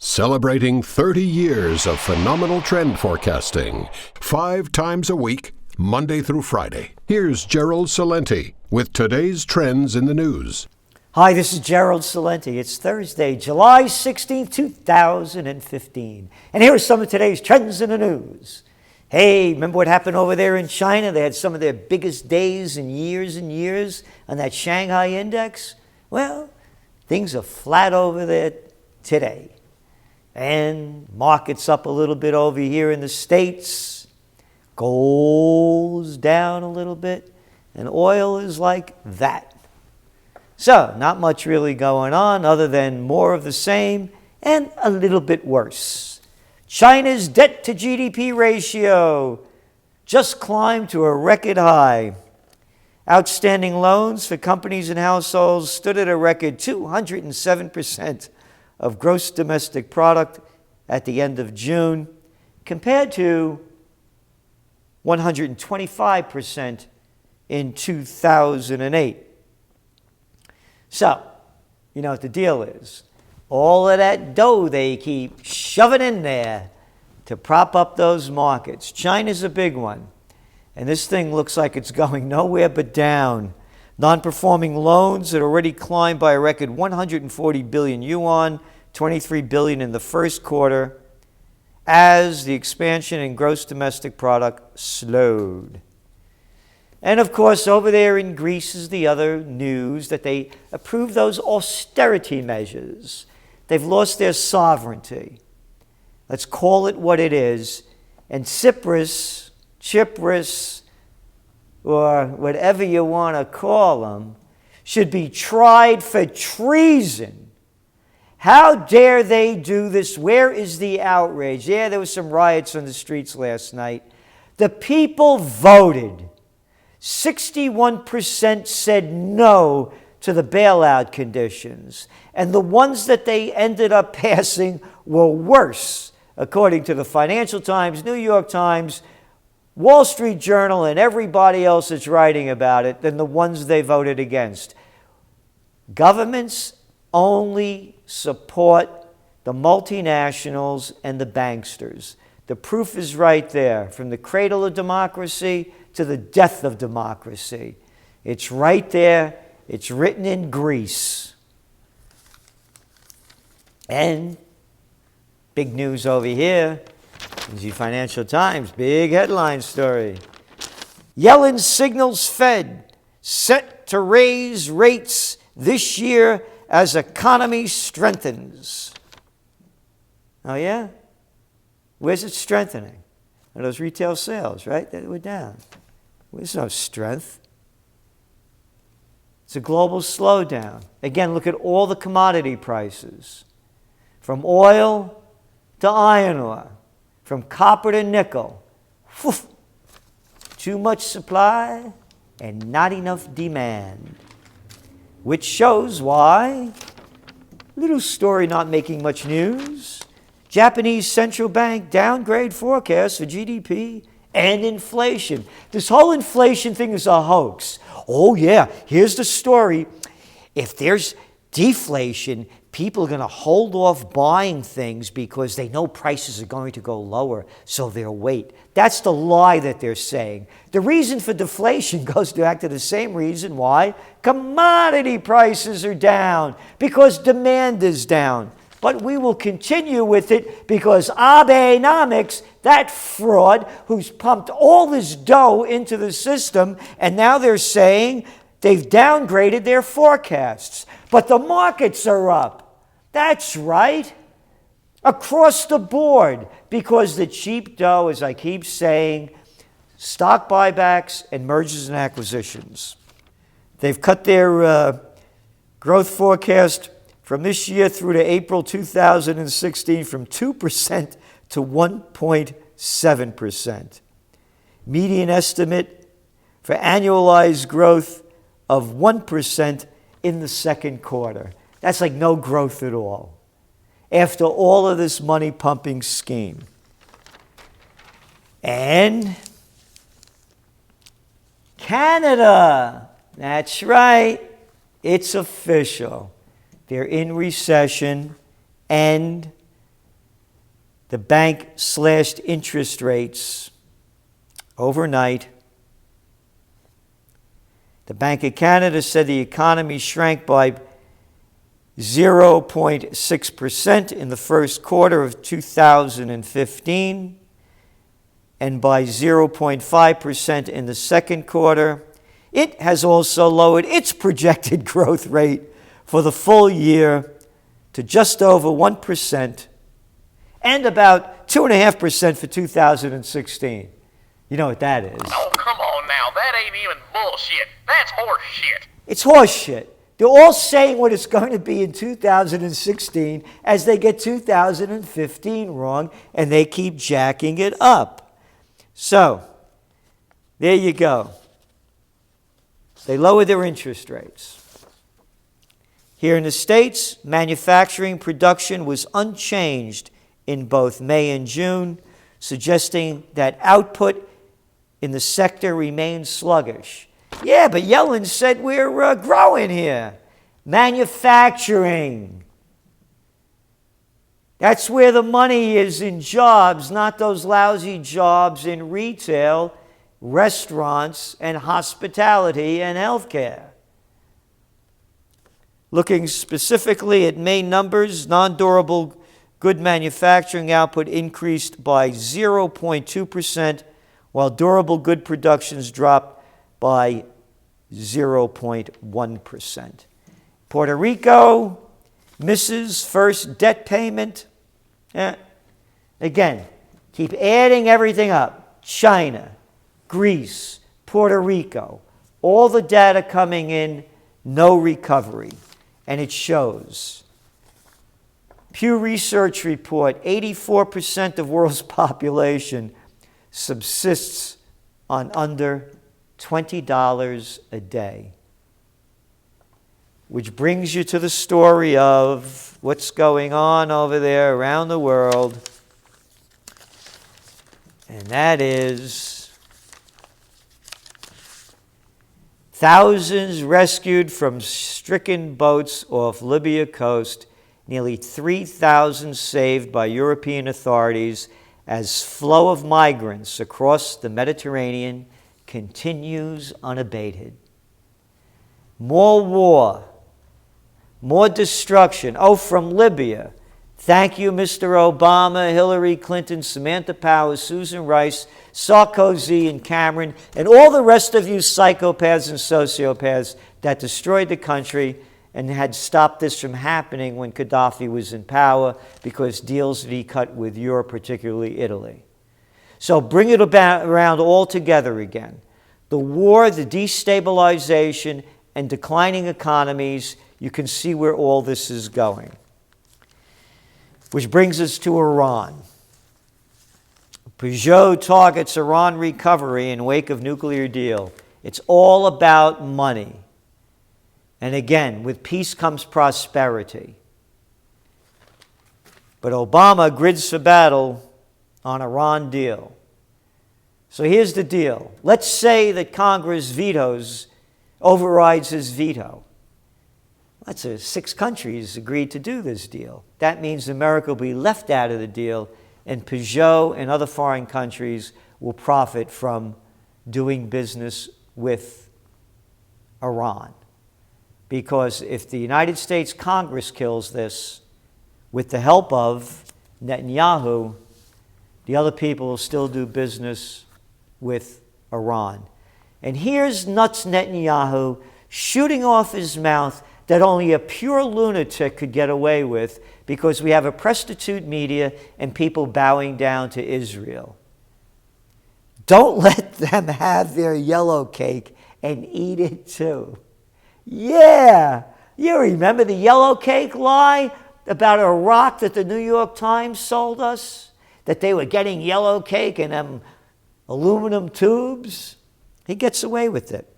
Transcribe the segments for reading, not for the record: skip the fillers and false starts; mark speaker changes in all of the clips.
Speaker 1: Celebrating 30 years of phenomenal trend forecasting, 5 times a week, Monday through Friday. Here's Gerald Celente with today's trends in the news.
Speaker 2: Hi, this is Gerald Celente. It's Thursday, July 16, 2015. And here are some of today's trends in the news. Hey, remember what happened over there in China? They had some of their biggest days in years and years on that Shanghai index. Well, things are flat over there today. And markets up a little bit over here in the States. Gold's down a little bit. And oil is like that. So, not much really going on other than more of the same and a little bit worse. China's debt to GDP ratio just climbed to a record high. Outstanding loans for companies and households stood at a record 207% of gross domestic product at the end of June, compared to 125% in 2008. So, you know what the deal is. All of that dough they keep shoving in there to prop up those markets. China's a big one. And this thing looks like it's going nowhere but down. Non-performing loans had already climbed by a record 140 billion yuan, 23 billion in the first quarter, as the expansion in gross domestic product slowed. And of course, over there in Greece is the other news that they approved those austerity measures. They've lost their sovereignty. Let's call it what it is. And Cyprus, or whatever you want to call them, should be tried for treason. How dare they do this? Where is the outrage? Yeah, there was some riots on the streets last night. The people voted. 61% said no to the bailout conditions. And the ones that they ended up passing were worse, according to the Financial Times, New York Times, Wall Street Journal, and everybody else that's writing about it, than the ones they voted against. Governments only support the multinationals and the banksters. The proof is right there, from the cradle of democracy to the death of democracy. It's right there. It's written in Greece. And big news over here is the Financial Times, big headline story. Yellen signals Fed set to raise rates this year as economy strengthens. Oh yeah? Where's it strengthening? Are those retail sales, right? That were down. There's no strength. It's a global slowdown. Again, look at all the commodity prices. From oil to iron ore. From copper to nickel. Whew. Too much supply and not enough demand. Which shows why. Little story not making much news. Japanese central bank downgrade forecast for GDP and inflation. This whole inflation thing is a hoax. Oh yeah, here's the story. If there's deflation, people are going to hold off buying things because they know prices are going to go lower, so they'll wait. That's the lie that they're saying. The reason for deflation goes back to the same reason why commodity prices are down, because demand is down. But we will continue with it because Abenomics, that fraud who's pumped all this dough into the system, and now they're saying they've downgraded their forecasts. But the markets are up. That's right. Across the board. Because the cheap dough, as I keep saying, stock buybacks and mergers and acquisitions. They've cut their growth forecast from this year through to April 2016 from 2% to 1.7%. Median estimate for annualized growth of 1% in the second quarter. That's like no growth at all. After all of this money pumping scheme. And Canada, that's right, it's official. They're in recession, and The bank slashed interest rates overnight. The Bank of Canada said the economy shrank by 0.6% in the first quarter of 2015 and by 0.5% in the second quarter. It has also lowered its projected growth rate for the full year to just over 1% and about 2.5% for 2016. You know what that is.
Speaker 3: Oh, come on now. That ain't even bullshit. That's horse shit.
Speaker 2: It's horse shit. They're all saying what it's going to be in 2016 as they get 2015 wrong, and they keep jacking it up. So, there you go. They lowered their interest rates. Here in the States, manufacturing production was unchanged in both May and June, suggesting that output in the sector remains sluggish. Yeah, but Yellen said we're growing here. Manufacturing. That's where the money is in jobs, not those lousy jobs in retail, restaurants, and hospitality and healthcare. Looking specifically at May numbers, non-durable good manufacturing output increased by 0.2%, while durable good productions dropped by 0.1%. Puerto Rico misses first debt payment. Again, keep adding everything up. China, Greece, Puerto Rico, all the data coming in, no recovery. And it shows. Pew Research report, 84% of world's population subsists on under $20 a day. Which brings you to the story of what's going on over there around the world. And that is thousands rescued from stricken boats off Libya coast, nearly 3,000 saved by European authorities as flow of migrants across the Mediterranean continues unabated. More war, more destruction. Oh, from Libya. Thank you, Mr. Obama, Hillary Clinton, Samantha Power, Susan Rice, Sarkozy, and Cameron, and all the rest of you psychopaths and sociopaths that destroyed the country and had stopped this from happening when Gaddafi was in power because deals that he cut with Europe, particularly Italy. So bring it around all together again. The war, the destabilization, and declining economies, you can see where all this is going. Which brings us to Iran. Peugeot targets Iran recovery in wake of nuclear deal. It's all about money. And again, with peace comes prosperity. But Obama grids for battle on Iran deal. So here's the deal. Let's say that Congress overrides his veto. That's 6 countries agreed to do this deal. That means America will be left out of the deal, and Peugeot and other foreign countries will profit from doing business with Iran. Because if the United States Congress kills this, with the help of Netanyahu, the other people will still do business with Iran. And here's Nuts Netanyahu shooting off his mouth that only a pure lunatic could get away with because we have a prostitute media and people bowing down to Israel. Don't let them have their yellow cake and eat it too. Yeah, you remember the yellow cake lie about a rock that the New York Times sold us? That they were getting yellow cake in them aluminum tubes? He gets away with it.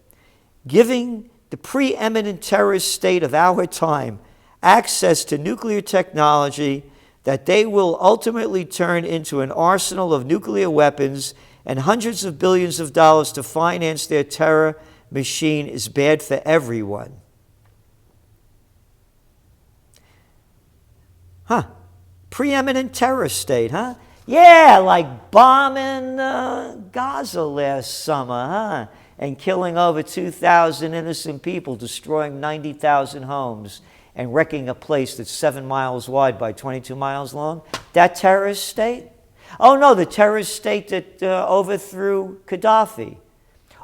Speaker 2: Giving the preeminent terrorist state of our time access to nuclear technology that they will ultimately turn into an arsenal of nuclear weapons and hundreds of billions of dollars to finance their terror machine is bad for everyone. Preeminent terrorist state, huh? Yeah, like bombing Gaza last summer, huh? And killing over 2,000 innocent people, destroying 90,000 homes, and wrecking a place that's 7 miles wide by 22 miles long. That terrorist state? Oh no, the terrorist state that overthrew Gaddafi.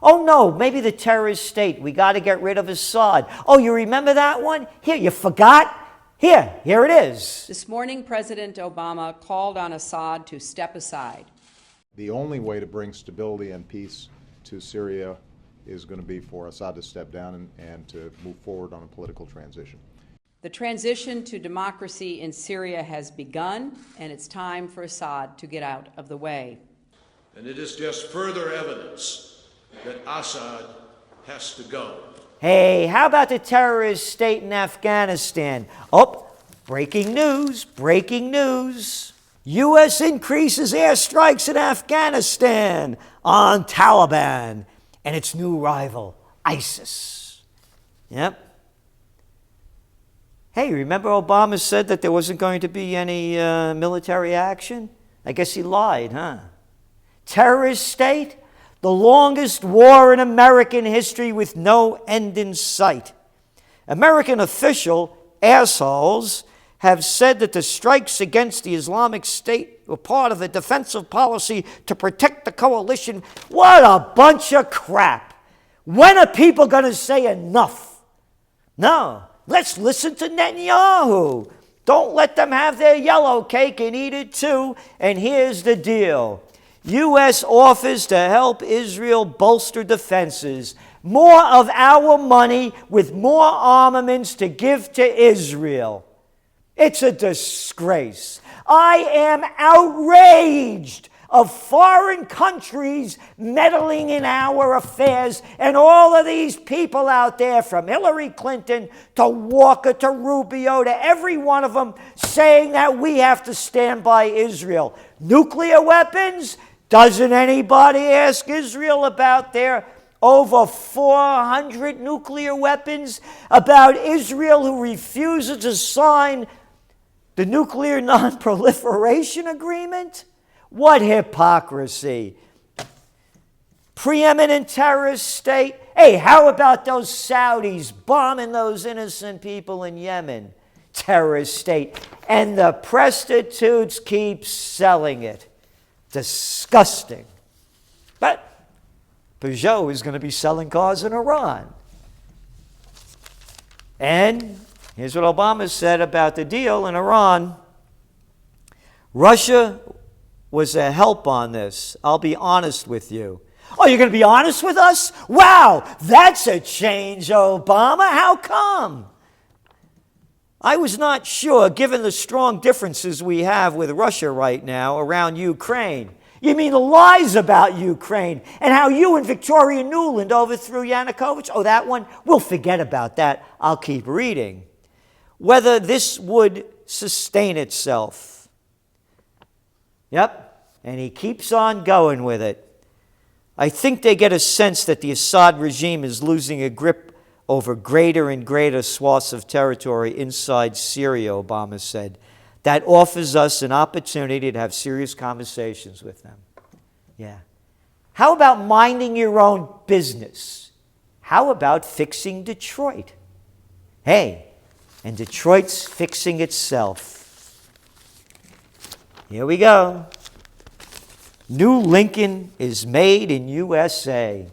Speaker 2: Oh no, maybe the terrorist state. We got to get rid of Assad. Oh, you remember that one? Here, you forgot? Here it is.
Speaker 4: This morning, President Obama called on Assad to step aside.
Speaker 5: The only way to bring stability and peace to Syria is going to be for Assad to step down and to move forward on a political transition.
Speaker 4: The transition to democracy in Syria has begun, and it's time for Assad to get out of the way.
Speaker 6: And it is just further evidence that Assad has to go.
Speaker 2: Hey, how about the terrorist state in Afghanistan? Oh, breaking news, breaking news. U.S. increases airstrikes in Afghanistan on Taliban and its new rival, ISIS. Yep. Hey, remember Obama said that there wasn't going to be any military action? I guess he lied, huh? Terrorist state? The longest war in American history with no end in sight. American official assholes have said that the strikes against the Islamic State were part of a defensive policy to protect the coalition. What a bunch of crap. When are people going to say enough? No, let's listen to Netanyahu. Don't let them have their yellow cake and eat it too. And here's the deal. U.S. offers to help Israel bolster defenses. More of our money with more armaments to give to Israel. It's a disgrace. I am outraged of foreign countries meddling in our affairs, and all of these people out there, from Hillary Clinton to Walker to Rubio to every one of them, saying that we have to stand by Israel. Nuclear weapons? Doesn't anybody ask Israel about their over 400 nuclear weapons? About Israel who refuses to sign the nuclear non-proliferation agreement? What hypocrisy. Preeminent terrorist state? Hey, how about those Saudis bombing those innocent people in Yemen? Terrorist state. And the prostitutes keep selling it. Disgusting. But Peugeot is going to be selling cars in Iran. And here's what Obama said about the deal in Iran. Russia was a help on this. I'll be honest with you. Oh, you're going to be honest with us? Wow, that's a change, Obama. How come? I was not sure, given the strong differences we have with Russia right now around Ukraine. You mean the lies about Ukraine and how you and Victoria Nuland overthrew Yanukovych? Oh, that one? We'll forget about that. I'll keep reading. Whether this would sustain itself. Yep, and he keeps on going with it. I think they get a sense that the Assad regime is losing a grip over greater and greater swaths of territory inside Syria, Obama said. That offers us an opportunity to have serious conversations with them. Yeah. How about minding your own business? How about fixing Detroit? Hey, and Detroit's fixing itself. Here we go. New Lincoln is made in USA.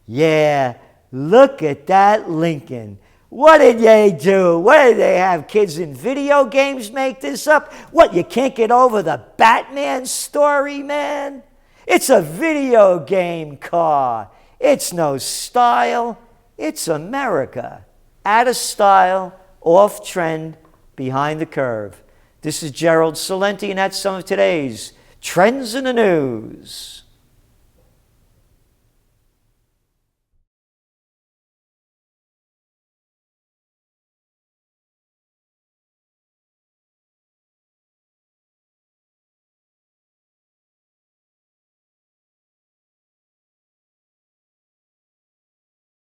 Speaker 2: Yeah. Look at that Lincoln. What did they do? What did they have? Kids in video games make this up? What, you can't get over the Batman story, man? It's a video game car. It's no style. It's America. Out of style, off trend, behind the curve. This is Gerald Celente, and that's some of today's Trends in the News.